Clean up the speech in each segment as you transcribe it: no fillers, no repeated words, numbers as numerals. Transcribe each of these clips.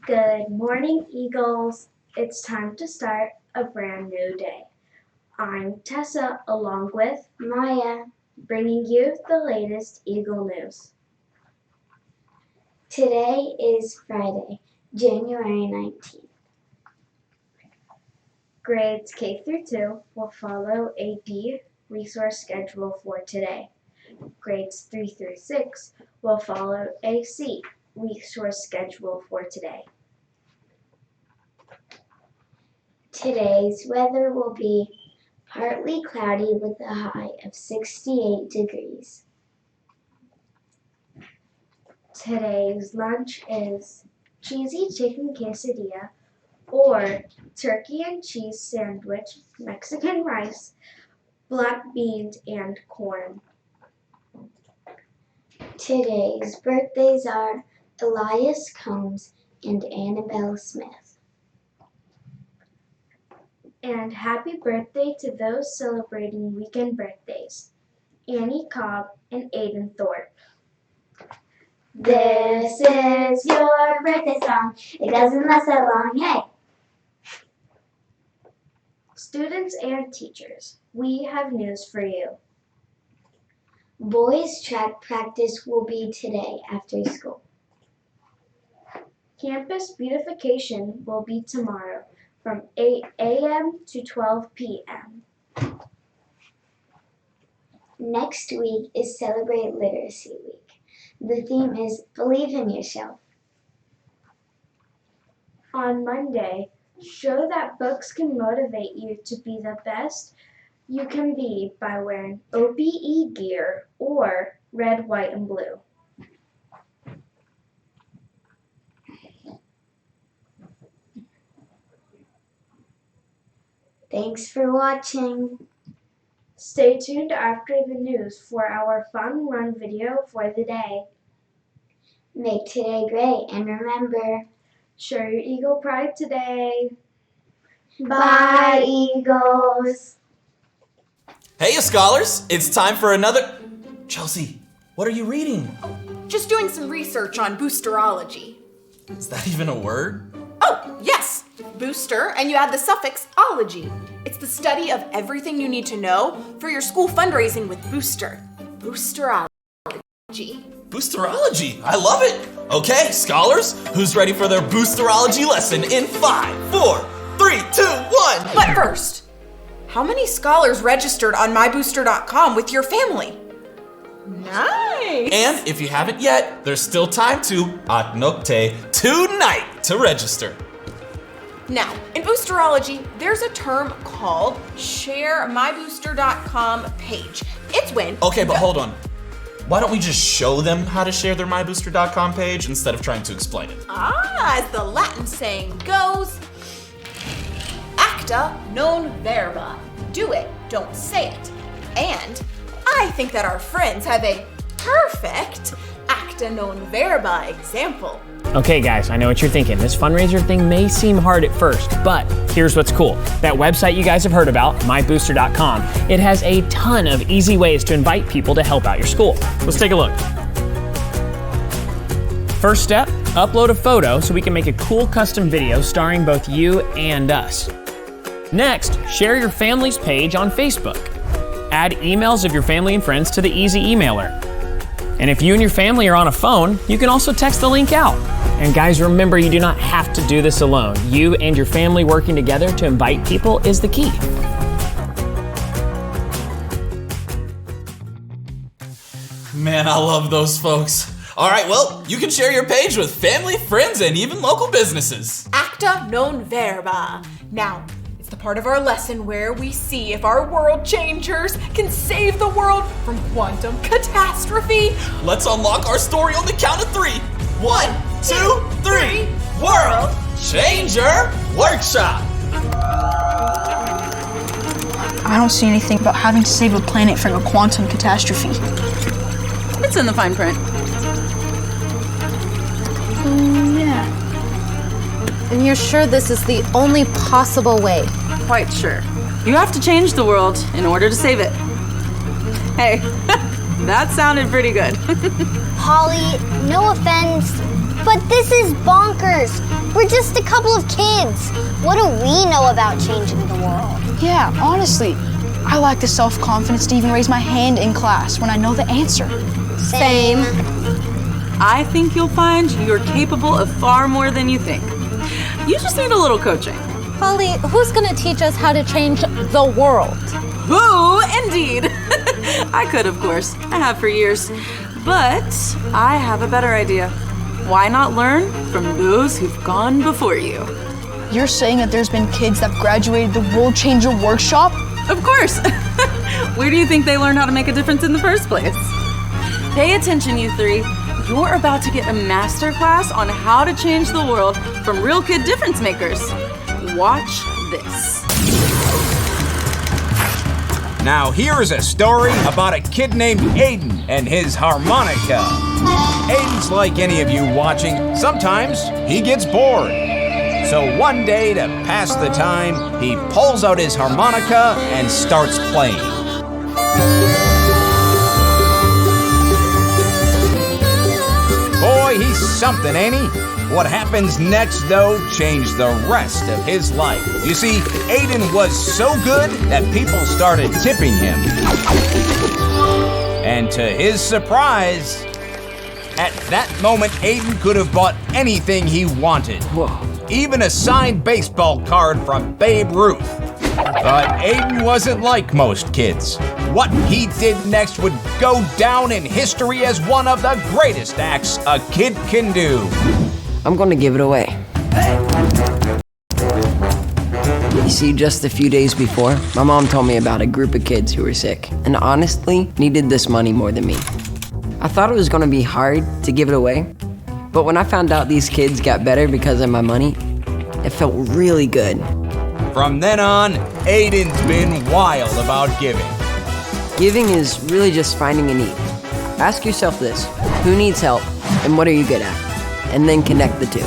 Good morning, Eagles. It's time to start a brand new day. I'm Tessa, along with Maya, bringing you the latest Eagle news. Today is Friday, January 19th. Grades K through 2 will follow a B resource schedule for today. Grades 3 through 6 will follow a C resource schedule for today. Today's weather will be partly cloudy with a high of 68 degrees. Today's lunch is cheesy chicken quesadilla or turkey and cheese sandwich, Mexican rice, black beans, and corn. Today's birthdays are Elias Combs and Annabelle Smith. And happy birthday to those celebrating weekend birthdays, Annie Cobb and Aiden Thorpe. This is your birthday song. It doesn't last that long, hey! Students and teachers, we have news for you. Boys track practice will be today after school. Campus beautification will be tomorrow from 8 a.m. to 12 p.m. Next week is Celebrate Literacy Week. The theme is Believe in Yourself. On Monday, show that books can motivate you to be the best you can be by wearing OBE gear or red, white, and blue. Thanks for watching. Stay tuned after the news for our fun run video for the day. Make today great, and remember, Show your Eagle pride today. bye, Eagles! Hey, you scholars! It's time for another... Chelsea, what are you reading? Just doing some research on boosterology. Is that even a word? Oh, yes! Booster, and you add the suffix ology. It's the study of everything you need to know for your school fundraising with Booster. Boosterology. Boosterology! I love it! Okay, scholars, who's ready for their boosterology lesson in 5, 4, 3, 2, 1? But first, how many scholars registered on mybooster.com with your family? Nice! And if you haven't yet, there's still time to Aknokte tonight to register. Now, in boosterology, there's a term called share mybooster.com page. It's when... Okay, but hold on. Why don't we just show them how to share their mybooster.com page instead of trying to explain it? As the Latin saying goes, acta non verba. Do it, don't say it. And I think that our friends have a perfect acta non verba example. Okay guys, I know what you're thinking. This fundraiser thing may seem hard at first, but here's what's cool. That website you guys have heard about, mybooster.com, it has a ton of easy ways to invite people to help out your school. Let's take a look. First step, upload a photo so we can make a cool custom video starring both you and us. Next, share your family's page on Facebook. Add emails of your family and friends to the easy emailer. And if you and your family are on a phone, you can also text the link out. And guys, remember, you do not have to do this alone. You and your family working together to invite people is the key. Man, I love those folks. All right, well, you can share your page with family, friends, and even local businesses. Acta non verba. Now, it's the part of our lesson where we see if our world changers can save the world from quantum catastrophe. Let's unlock our story on the count of 3. 1, 2, 3. World Changer Workshop. I don't see anything about having to save a planet from a quantum catastrophe. It's in the fine print. Yeah. And you're sure this is the only possible way? Quite sure. You have to change the world in order to save it. Hey, that sounded pretty good. Holly, no offense, But this is bonkers. We're just a couple of kids. What do we know about changing the world? Yeah, honestly, I lack the self-confidence to even raise my hand in class when I know the answer. Same. I think you'll find you're capable of far more than you think. You just need a little coaching. Holly, who's gonna teach us how to change the world? Who, indeed. I could, of course. I have for years. But I have a better idea. Why not learn from those who've gone before you? You're saying that there's been kids that graduated the World Changer Workshop? Of course. Where do you think they learned how to make a difference in the first place? Pay attention, you three. You're about to get a master class on how to change the world from real kid difference makers. Watch this. Now here's a story about a kid named Aiden and his harmonica. Aiden's like any of you watching. Sometimes he gets bored. So one day, to pass the time, he pulls out his harmonica and starts playing. Boy, he's something, ain't he? What happens next, though, changed the rest of his life. You see, Aiden was so good that people started tipping him. And to his surprise, at that moment, Aiden could have bought anything he wanted. Even a signed baseball card from Babe Ruth. But Aiden wasn't like most kids. What he did next would go down in history as one of the greatest acts a kid can do. I'm gonna give it away. You see, just a few days before, my mom told me about a group of kids who were sick and honestly needed this money more than me. I thought it was gonna be hard to give it away, but when I found out these kids got better because of my money, it felt really good. From then on, Aiden's been wild about giving. Giving is really just finding a need. Ask yourself this: who needs help and what are you good at? And then connect the two.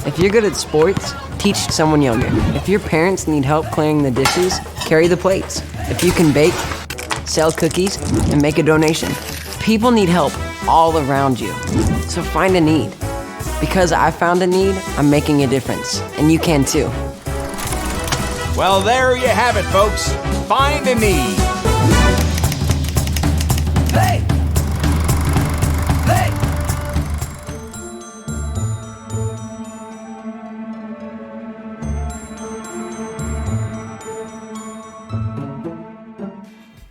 If you're good at sports, teach someone younger. If your parents need help clearing the dishes, carry the plates. If you can bake, sell cookies and make a donation. People need help all around you. So find a need. Because I found a need, I'm making a difference. And you can too. Well, there you have it, folks. Find a need. Hey! Hey!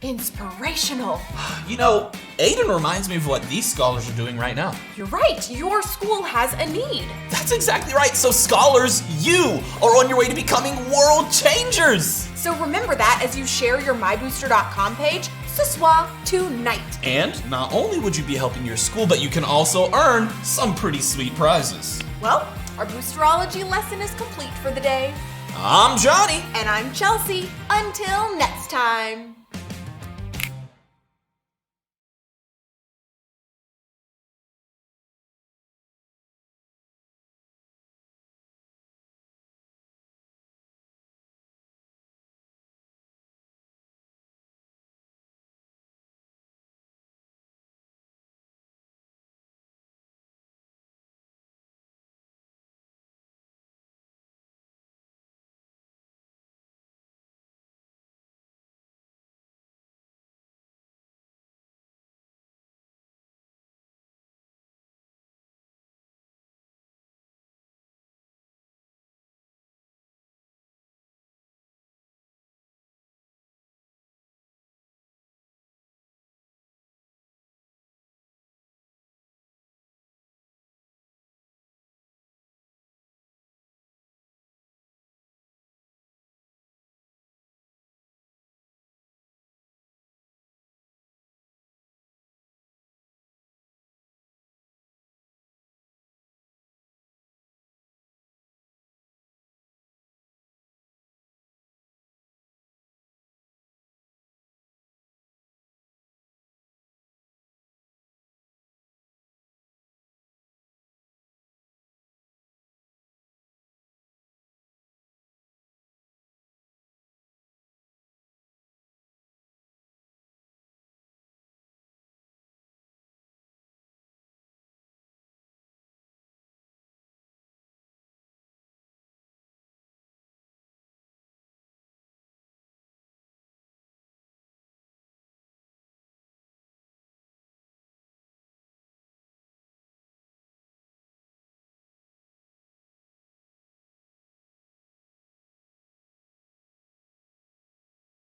Inspirational. You know, Aiden reminds me of what these scholars are doing right now. You're right. Your school has a need. That's exactly right. So scholars, you are on your way to becoming world changers. So remember that as you share your mybooster.com page ce soir, tonight. And not only would you be helping your school, but you can also earn some pretty sweet prizes. Well, our boosterology lesson is complete for the day. I'm Johnny. And I'm Chelsea. Until next time.